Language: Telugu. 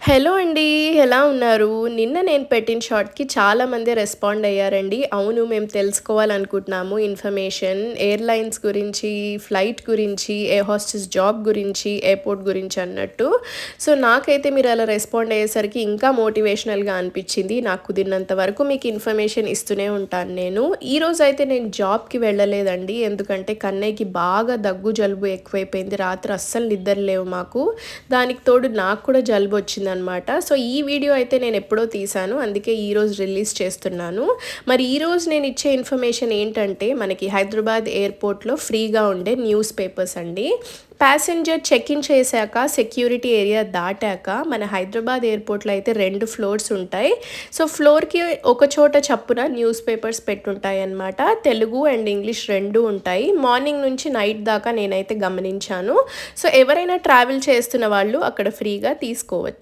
హలో అండి. ఎలా ఉన్నారు? నిన్న నేను పెట్టిన షార్ట్‌కి చాలామంది రెస్పాండ్ అయ్యారండి. అవును, మేము తెలుసుకోవాలనుకుంటున్నాము ఇన్ఫర్మేషన్ ఎయిర్‌లైన్స్ గురించి, ఫ్లైట్ గురించి, ఎయిర్ హోస్టెస్ జాబ్ గురించి, ఎయిర్‌పోర్ట్ గురించి అన్నట్టు. సో, నాకైతే మీరు అలా రెస్పాండ్ అయ్యేసరికి ఇంకా మోటివేషనల్‌గా అనిపించింది. నాకు కుదిరినంత వరకు మీకు ఇన్ఫర్మేషన్ ఇస్తూనే ఉంటాను నేను. ఈరోజైతే నేను జాబ్‌కి వెళ్ళలేదండి. ఎందుకంటే కన్నయ్యకి బాగా దగ్గు, జలుబు ఎక్కువైపోయింది. రాత్రి అస్సలు నిద్ర లేవు మాకు. దానికి తోడు నాకు కూడా జలుబొచ్చిందనమాట. సో, ఈ వీడియో అయితే నేనెప్పుడో తీశాను. అందుకే ఈరోజు రిలీజ్ చేస్తున్నాను. మరి ఈరోజు నేనిచ్చే ఇన్ఫర్మేషన్ ఏంటంటే, మనకి హైదరాబాద్ ఎయిర్‌పోర్ట్‌లో ఫ్రీగా ఉండే న్యూస్ పేపర్స్ అండి. ప్యాసింజర్ చెక్ ఇన్ చేశాక, సెక్యూరిటీ ఏరియా దాటాక మన హైదరాబాద్ ఎయిర్‌పోర్ట్‌లో అయితే 2 ఫ్లోర్స్ ఉంటాయి. సో, ఫ్లోర్‌కి ఒక చోట చప్పున న్యూస్ పేపర్స్ పెట్టుంటాయన్నమాట. తెలుగు అండ్ ఇంగ్లీష్ 2 ఉంటాయి. మార్నింగ్ నుంచి నైట్ దాకా నేనైతే గమనించాను. సో, ఎవరైనా ట్రావెల్ చేస్తున్న వాళ్ళు అక్కడ ఫ్రీగా తీసుకోవచ్చు.